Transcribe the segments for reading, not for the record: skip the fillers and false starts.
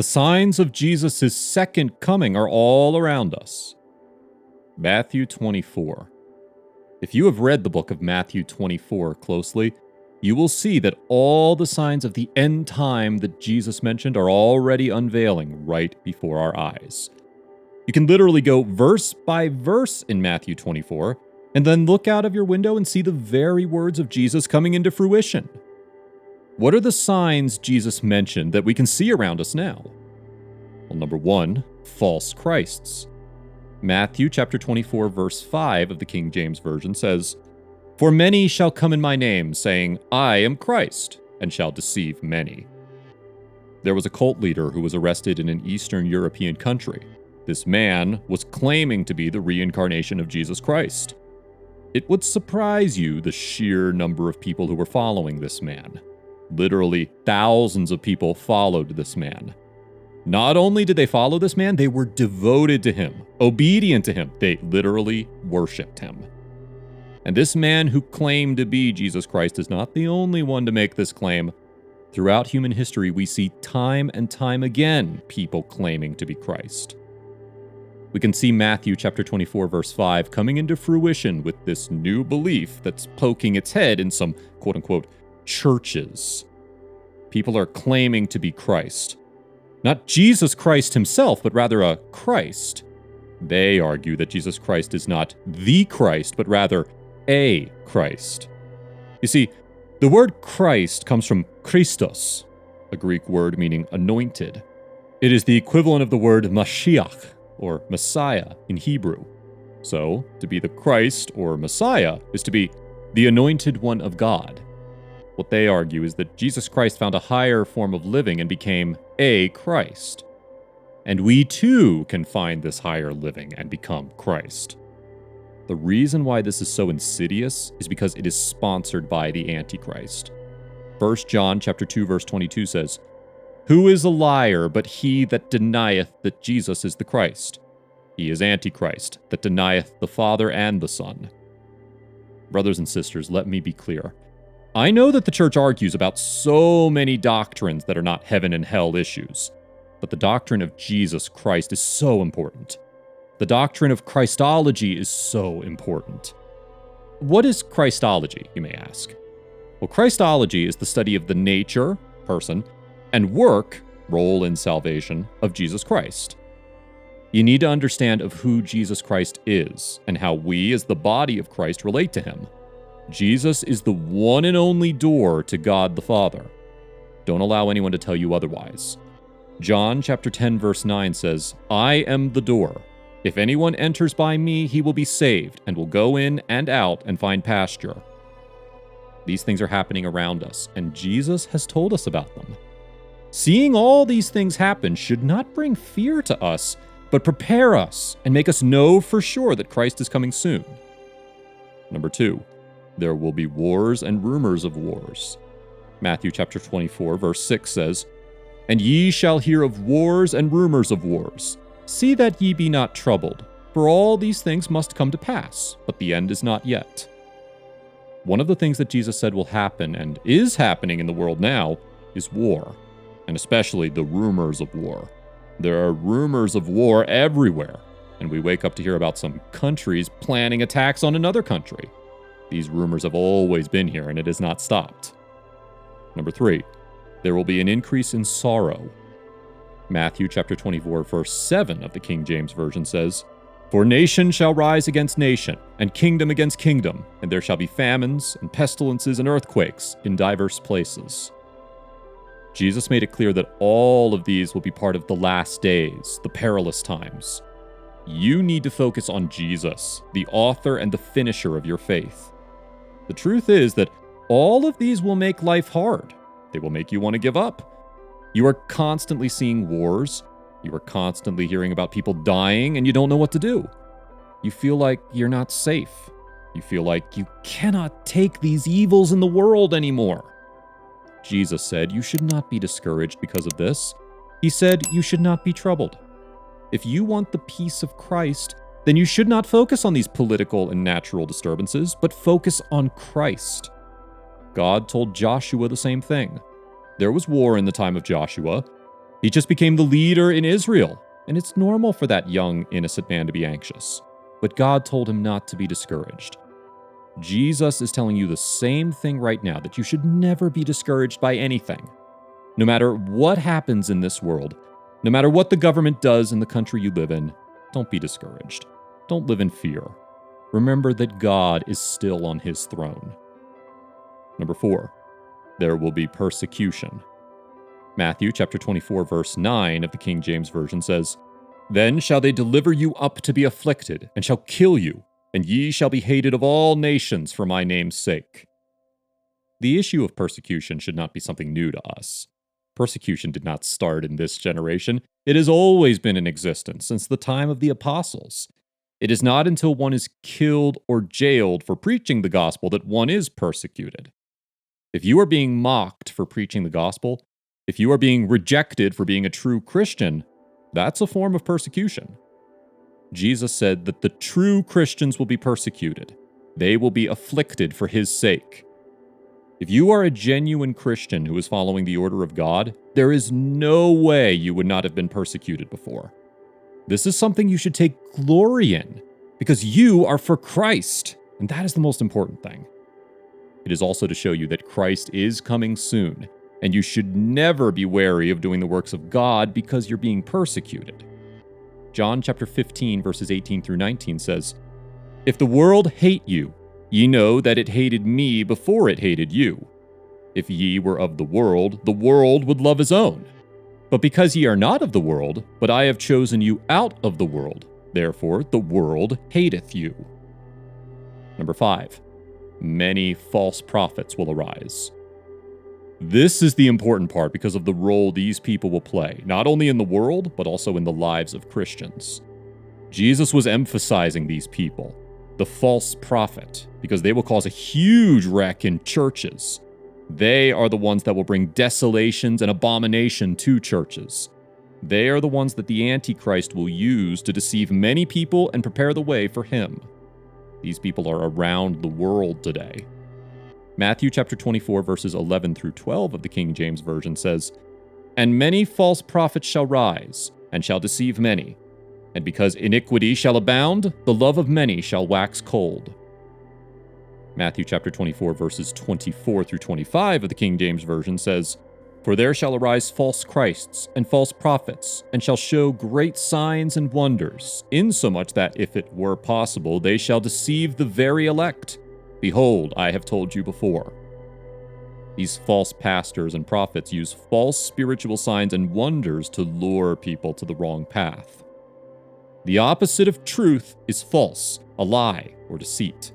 The signs of Jesus' second coming are all around us. Matthew 24. If you have read the book of Matthew 24 closely, you will see that all the signs of the end time that Jesus mentioned are already unveiling right before our eyes. You can literally go verse by verse in Matthew 24, and then look out of your window and see the very words of Jesus coming into fruition. What are the signs Jesus mentioned that we can see around us now? Well, number 1, false Christs. Matthew chapter 24, verse 5 of the King James Version says, "For many shall come in my name, saying, I am Christ, and shall deceive many." There was a cult leader who was arrested in an Eastern European country. This man was claiming to be the reincarnation of Jesus Christ. It would surprise you the sheer number of people who were following this man. Literally, thousands of people followed this man. Not only did they follow this man, they were devoted to him, obedient to him. They literally worshipped him. And this man who claimed to be Jesus Christ is not the only one to make this claim. Throughout human history, we see time and time again people claiming to be Christ. We can see Matthew chapter 24, verse 5 coming into fruition with this new belief that's poking its head in some quote-unquote churches. People are claiming to be Christ. Not Jesus Christ himself, but rather a Christ. They argue that Jesus Christ is not the Christ, but rather a Christ. You see, the word Christ comes from Christos, a Greek word meaning anointed. It is the equivalent of the word Mashiach, or Messiah, in Hebrew. So, to be the Christ, or Messiah, is to be the anointed one of God. What they argue is that Jesus Christ found a higher form of living and became a Christ. And we too can find this higher living and become Christ. The reason why this is so insidious is because it is sponsored by the Antichrist. 1 John chapter 2, verse 22 says, "Who is a liar but he that denieth that Jesus is the Christ? He is Antichrist, that denieth the Father and the Son." Brothers and sisters, let me be clear. I know that the church argues about so many doctrines that are not heaven and hell issues, but the doctrine of Jesus Christ is so important. The doctrine of Christology is so important. What is Christology, you may ask? Well, Christology is the study of the nature, person, and work, role in salvation, of Jesus Christ. You need to understand of who Jesus Christ is and how we as the body of Christ relate to him. Jesus is the one and only door to God the Father. Don't allow anyone to tell you otherwise. John chapter 10 verse 9 says, "I am the door. If anyone enters by me, he will be saved and will go in and out and find pasture." These things are happening around us, and Jesus has told us about them. Seeing all these things happen should not bring fear to us, but prepare us and make us know for sure that Christ is coming soon. Number 2, there will be wars and rumors of wars. Matthew chapter 24, verse 6 says, "And ye shall hear of wars and rumors of wars. See that ye be not troubled, for all these things must come to pass, but the end is not yet." One of the things that Jesus said will happen, and is happening in the world now, is war, and especially the rumors of war. There are rumors of war everywhere, and we wake up to hear about some countries planning attacks on another country. These rumors have always been here, and it has not stopped. Number 3, there will be an increase in sorrow. Matthew chapter 24, verse 7 of the King James Version says, "For nation shall rise against nation, and kingdom against kingdom, and there shall be famines, and pestilences, and earthquakes in diverse places." Jesus made it clear that all of these will be part of the last days, the perilous times. You need to focus on Jesus, the author and the finisher of your faith. The truth is that all of these will make life hard. They will make you want to give up. You are constantly seeing wars. You are constantly hearing about people dying, and you don't know what to do. You feel like you're not safe. You feel like you cannot take these evils in the world anymore. Jesus said you should not be discouraged because of this. He said you should not be troubled. If you want the peace of Christ, then you should not focus on these political and natural disturbances, but focus on Christ. God told Joshua the same thing. There was war in the time of Joshua, He just became the leader in Israel, and it's normal for that young, innocent man to be anxious. But God told him not to be discouraged. Jesus is telling you the same thing right now, that you should never be discouraged by anything. No matter what happens in this world, no matter what the government does in the country you live in, don't be discouraged. Don't live in fear. Remember that God is still on his throne. Number 4, there will be persecution. Matthew chapter 24, verse 9 of the King James Version says, "Then shall they deliver you up to be afflicted, and shall kill you, and ye shall be hated of all nations for my name's sake." The issue of persecution should not be something new to us. Persecution did not start in this generation. It has always been in existence since the time of the apostles. It is not until one is killed or jailed for preaching the gospel that one is persecuted. If you are being mocked for preaching the gospel, if you are being rejected for being a true Christian, that's a form of persecution. Jesus said that the true Christians will be persecuted. They will be afflicted for his sake. If you are a genuine Christian who is following the order of God, there is no way you would not have been persecuted before. This is something you should take glory in, because you are for Christ, and that is the most important thing. It is also to show you that Christ is coming soon, and you should never be wary of doing the works of God because you're being persecuted. John chapter 15, verses 18 through 19 says, "If the world hate you, ye know that it hated me before it hated you. If ye were of the world would love his own. But because ye are not of the world, but I have chosen you out of the world, therefore the world hateth you." Number 5, many false prophets will arise. This is the important part because of the role these people will play, not only in the world, but also in the lives of Christians. Jesus was emphasizing these people, the false prophet, because they will cause a huge wreck in churches. They are the ones that will bring desolations and abomination to churches. They are the ones that the Antichrist will use to deceive many people and prepare the way for him. These people are around the world today. Matthew chapter 24, verses 11 through 12 of the King James Version says, "And many false prophets shall rise, and shall deceive many. And because iniquity shall abound, the love of many shall wax cold." Matthew chapter 24, verses 24 through 25 of the King James Version says, "For there shall arise false Christs and false prophets, and shall show great signs and wonders, insomuch that, if it were possible, they shall deceive the very elect. Behold, I have told you before." These false pastors and prophets use false spiritual signs and wonders to lure people to the wrong path. The opposite of truth is false, a lie, or deceit.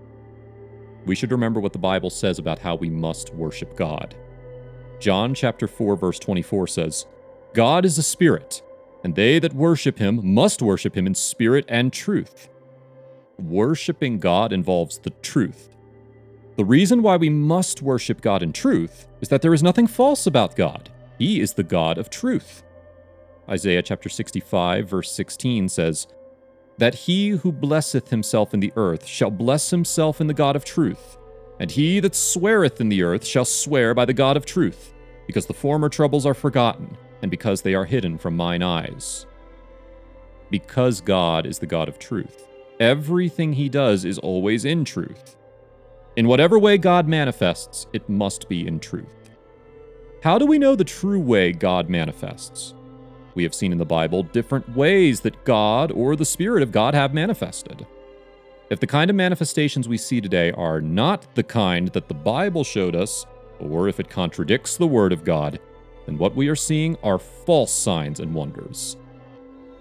We should remember what the Bible says about how we must worship God. John chapter 4, verse 24 says, "God is a spirit, and they that worship him must worship him in spirit and truth." Worshiping God involves the truth. The reason why we must worship God in truth is that there is nothing false about God. He is the God of truth. Isaiah chapter 65, verse 16 says, "That he who blesseth himself in the earth shall bless himself in the God of truth. And he that sweareth in the earth shall swear by the God of truth, because the former troubles are forgotten, and because they are hidden from mine eyes." Because God is the God of truth, everything he does is always in truth. In whatever way God manifests, it must be in truth. How do we know the true way God manifests? We have seen in the Bible different ways that God or the Spirit of God have manifested. If the kind of manifestations we see today are not the kind that the Bible showed us, or if it contradicts the Word of God, then what we are seeing are false signs and wonders.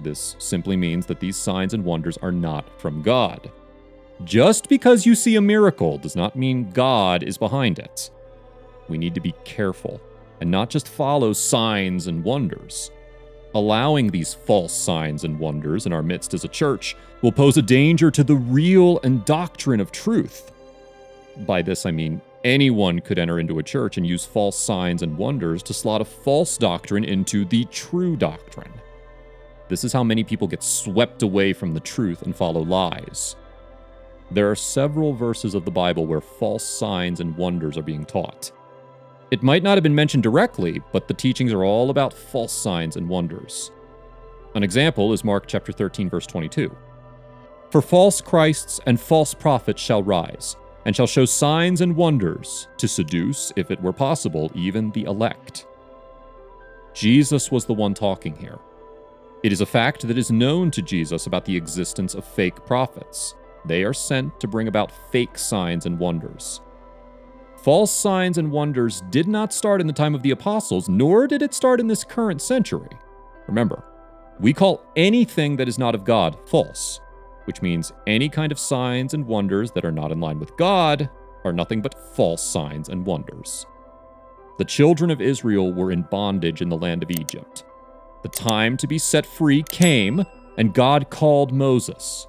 This simply means that these signs and wonders are not from God. Just because you see a miracle does not mean God is behind it. We need to be careful and not just follow signs and wonders. Allowing these false signs and wonders in our midst as a church will pose a danger to the real and doctrine of truth. By this I mean anyone could enter into a church and use false signs and wonders to slot a false doctrine into the true doctrine. This is how many people get swept away from the truth and follow lies. There are several verses of the Bible where false signs and wonders are being taught. It might not have been mentioned directly, but the teachings are all about false signs and wonders. An example is Mark chapter 13, verse 22. For false Christs and false prophets shall rise, and shall show signs and wonders, to seduce, if it were possible, even the elect. Jesus was the one talking here. It is a fact that is known to Jesus about the existence of fake prophets. They are sent to bring about fake signs and wonders. False signs and wonders did not start in the time of the apostles, nor did it start in this current century. Remember, we call anything that is not of God false, which means any kind of signs and wonders that are not in line with God are nothing but false signs and wonders. The children of Israel were in bondage in the land of Egypt. The time to be set free came, and God called Moses.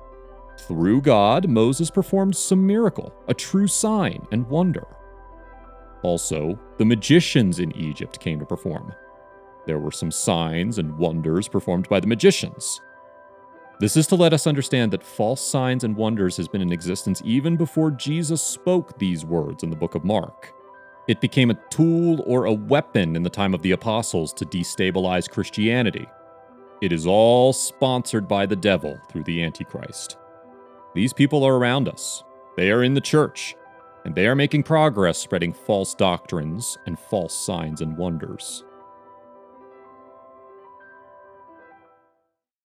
Through God, Moses performed some miracle, a true sign and wonder. Also, the magicians in Egypt came to perform. There were some signs and wonders performed by the magicians. This is to let us understand that false signs and wonders has been in existence even before Jesus spoke these words in the book of Mark. It became a tool or a weapon in the time of the apostles to destabilize Christianity. It is all sponsored by the devil through the Antichrist. These people are around us. They are in the church, and they are making progress spreading false doctrines and false signs and wonders.